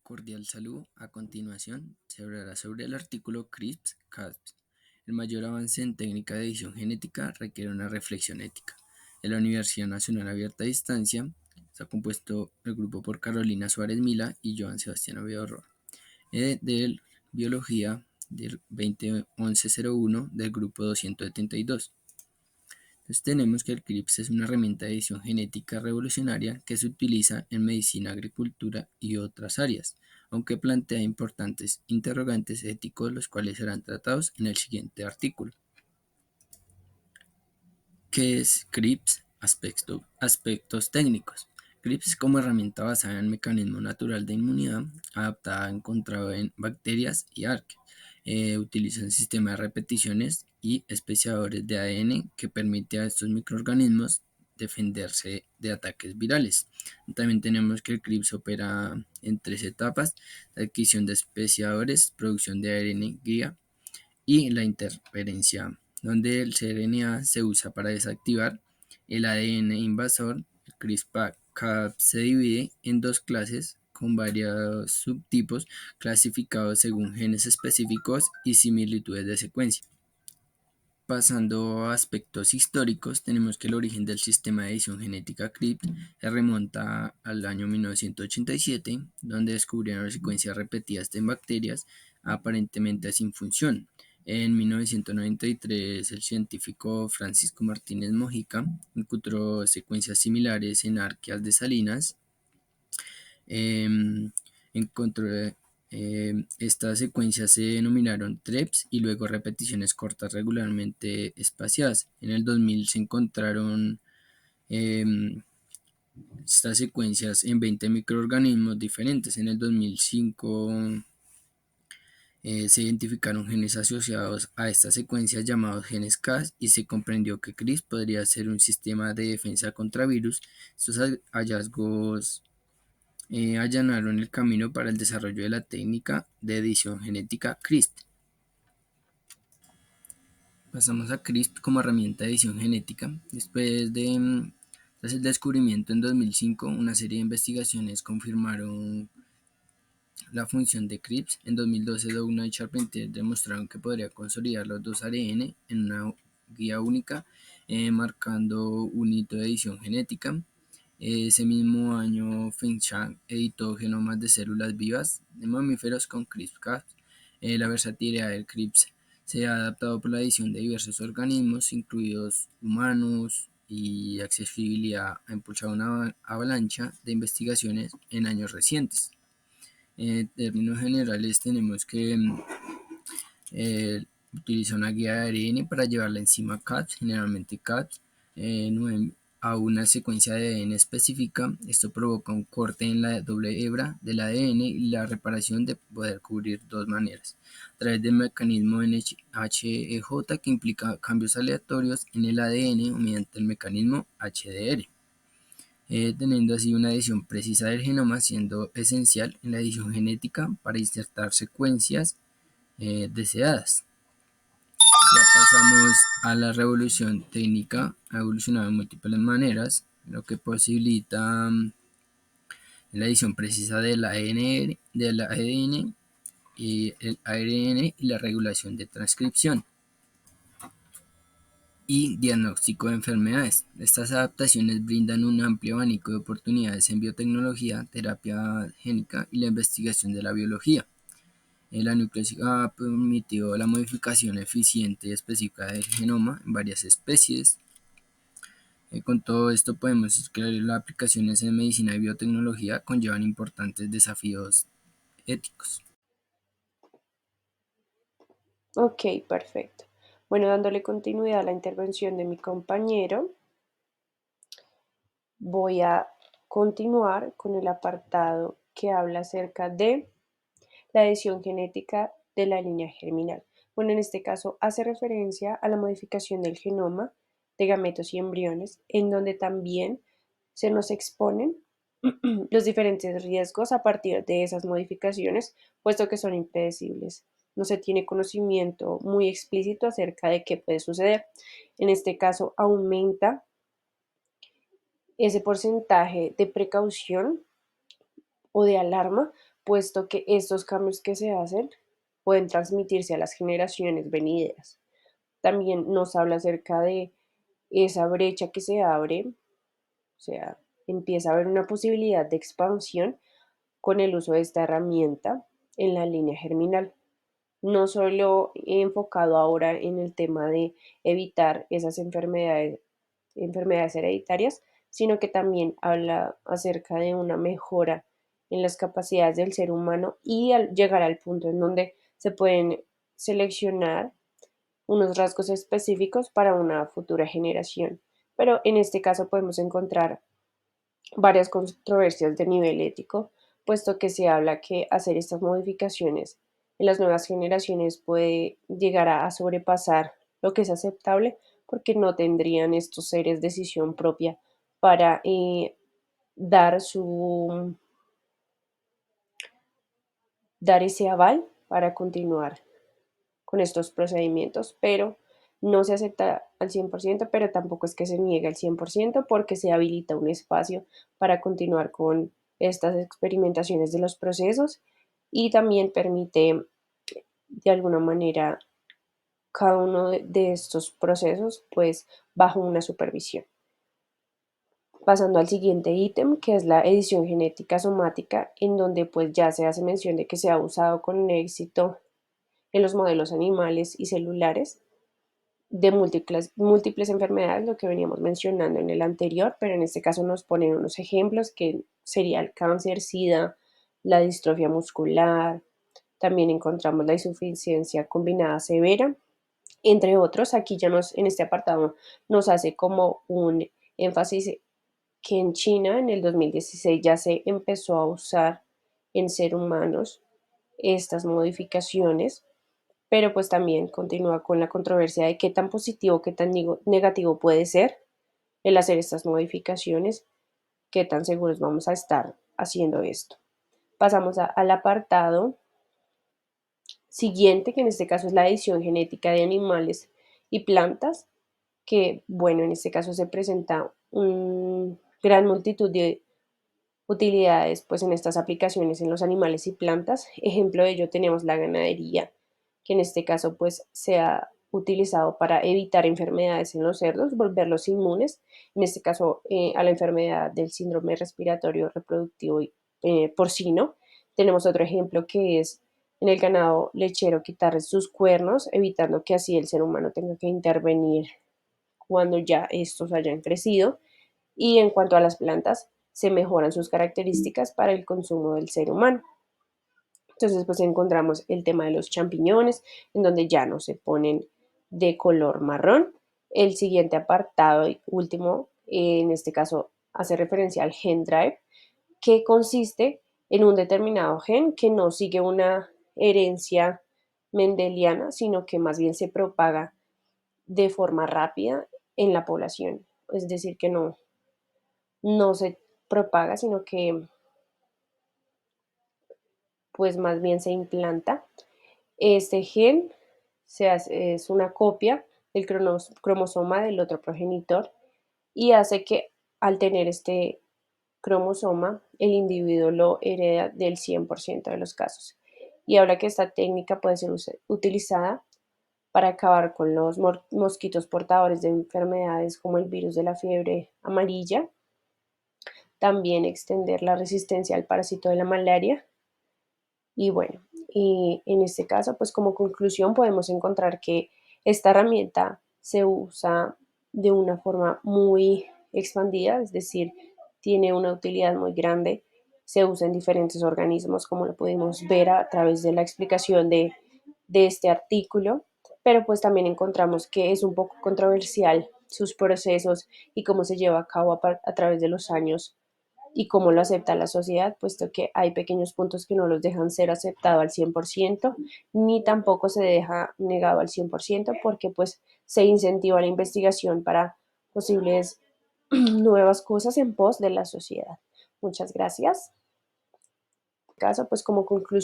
Cordial saludo. A continuación, se hablará sobre el artículo CRISPR-Cas. El mayor avance en técnica de edición genética requiere una reflexión ética. En la Universidad Nacional Abierta a Distancia está compuesto el grupo por Carolina Suárez Mila y Joan Sebastián Oviedo Roa. De Biología del 2011-01 del grupo 272. Entonces tenemos que el CRISPR es una herramienta de edición genética revolucionaria que se utiliza en medicina, agricultura y otras áreas, aunque plantea importantes interrogantes éticos los cuales serán tratados en el siguiente artículo. ¿Qué es CRISPR? Aspectos técnicos. CRISPR como herramienta basada en mecanismo natural de inmunidad, adaptada encontrado en bacterias y arqueas. Utiliza un sistema de repeticiones y especiadores de ADN que permite a estos microorganismos defenderse de ataques virales. También tenemos que el CRISPR opera en tres etapas: la adquisición de especiadores, producción de ARN guía y la interferencia, donde el cRNA se usa para desactivar el ADN invasor. El CRISPR-Cas se divide en dos clases con varios subtipos clasificados según genes específicos y similitudes de secuencia. Pasando a aspectos históricos, tenemos que el origen del sistema de edición genética CRISPR se remonta al año 1987, donde descubrieron secuencias repetidas en bacterias aparentemente sin función. En 1993, el científico Francisco Martínez Mojica encontró secuencias similares en arqueas de salinas. Encontró Estas secuencias se denominaron TREPS y luego repeticiones cortas regularmente espaciadas. En el 2000 se encontraron estas secuencias en 20 microorganismos diferentes. En el 2005 se identificaron genes asociados a estas secuencias llamados genes Cas y se comprendió que CRISPR podría ser un sistema de defensa contra virus. Estos hallazgos allanaron el camino para el desarrollo de la técnica de edición genética CRISPR. Pasamos a CRISPR como herramienta de edición genética. Tras el descubrimiento en 2005, una serie de investigaciones confirmaron la función de CRISPR. En 2012, Doudna y Charpentier demostraron que podría consolidar los dos ARN en una guía única, marcando un hito de edición genética. Ese mismo año, Feng Chang editó genomas de células vivas de mamíferos con CRISPR-Cas. La versatilidad del CRISPR se ha adaptado por la edición de diversos organismos, incluidos humanos, y accesibilidad ha impulsado una avalancha de investigaciones en años recientes. En términos generales, tenemos que utiliza una guía de ARN para llevar la enzima CAPS, generalmente CAPS, a una secuencia de ADN específica. Esto provoca un corte en la doble hebra del ADN y la reparación de poder cubrir dos maneras: a través del mecanismo NHEJ, que implica cambios aleatorios en el ADN, o mediante el mecanismo HDR. Teniendo así una edición precisa del genoma, siendo esencial en la edición genética para insertar secuencias deseadas. Ya pasamos a la revolución técnica. Ha evolucionado de múltiples maneras, lo que posibilita la edición precisa del ADN y el ARN y la regulación de transcripción y diagnóstico de enfermedades. Estas adaptaciones brindan un amplio abanico de oportunidades en biotecnología, terapia génica y la investigación de la biología. La nucleosida ha permitido la modificación eficiente y específica del genoma en varias especies. Con todo esto podemos decir que las aplicaciones en medicina y biotecnología conllevan importantes desafíos éticos. Ok, perfecto. Bueno, dándole continuidad a la intervención de mi compañero, voy a continuar con el apartado que habla acerca de la edición genética de la línea germinal. Bueno, en este caso hace referencia a la modificación del genoma de gametos y embriones, en donde también se nos exponen los diferentes riesgos a partir de esas modificaciones, puesto que son impredecibles. No se tiene conocimiento muy explícito acerca de qué puede suceder. En este caso, aumenta ese porcentaje de precaución o de alarma, puesto que estos cambios que se hacen pueden transmitirse a las generaciones venideras. También nos habla acerca de esa brecha que se abre, o sea, empieza a haber una posibilidad de expansión con el uso de esta herramienta en la línea germinal, no solo enfocado ahora en el tema de evitar esas enfermedades hereditarias, sino que también habla acerca de una mejora en las capacidades del ser humano y al llegar al punto en donde se pueden seleccionar unos rasgos específicos para una futura generación. Pero en este caso podemos encontrar varias controversias de nivel ético, puesto que se habla que hacer estas modificaciones en las nuevas generaciones puede llegar a sobrepasar lo que es aceptable porque no tendrían estos seres decisión propia para dar su dar ese aval para continuar con estos procedimientos, pero no se acepta al 100%, pero tampoco es que se niegue al 100% porque se habilita un espacio para continuar con estas experimentaciones de los procesos y también permite de alguna manera cada uno de estos procesos pues bajo una supervisión. Pasando al siguiente ítem, que es la edición genética somática, en donde pues ya se hace mención de que se ha usado con éxito en los modelos animales y celulares de múltiples enfermedades, lo que veníamos mencionando en el anterior, pero en este caso nos ponen unos ejemplos que sería el cáncer, SIDA, la distrofia muscular, también encontramos la insuficiencia combinada severa, entre otros. Aquí ya en este apartado nos hace como un énfasis que en China en el 2016 ya se empezó a usar en seres humanos estas modificaciones, pero pues también continúa con la controversia de qué tan positivo, qué tan negativo puede ser el hacer estas modificaciones, qué tan seguros vamos a estar haciendo esto. Pasamos al apartado siguiente, que en este caso es la edición genética de animales y plantas, que bueno, en este caso se presenta una gran multitud de utilidades pues en estas aplicaciones en los animales y plantas. Ejemplo de ello tenemos la ganadería, que en este caso pues se ha utilizado para evitar enfermedades en los cerdos, volverlos inmunes, en este caso a la enfermedad del síndrome respiratorio reproductivo porcino. Tenemos otro ejemplo que es en el ganado lechero quitar sus cuernos, evitando que así el ser humano tenga que intervenir cuando ya estos hayan crecido. Y en cuanto a las plantas, se mejoran sus características para el consumo del ser humano. Entonces, pues encontramos el tema de los champiñones, en donde ya no se ponen de color marrón. El siguiente apartado y último, en este caso, hace referencia al gen drive, que consiste en un determinado gen que no sigue una herencia mendeliana, sino que más bien se propaga de forma rápida en la población. Es decir, que no se propaga, sino que pues más bien se implanta. Este gen es una copia del cromosoma del otro progenitor y hace que al tener este cromosoma el individuo lo hereda del 100% de los casos. Y ahora que esta técnica puede ser utilizada para acabar con los mosquitos portadores de enfermedades como el virus de la fiebre amarilla, también extender la resistencia al parásito de la malaria. Y bueno, y en este caso, pues como conclusión podemos encontrar que esta herramienta se usa de una forma muy expandida, es decir, tiene una utilidad muy grande, se usa en diferentes organismos, como lo pudimos ver a través de la explicación de este artículo, pero pues también encontramos que es un poco controversial sus procesos y cómo se lleva a cabo a través de los años y cómo lo acepta la sociedad, puesto que hay pequeños puntos que no los dejan ser aceptado al 100%, ni tampoco se deja negado al 100%, porque pues se incentiva la investigación para posibles nuevas cosas en pos de la sociedad. Muchas gracias. En caso, pues como conclusión,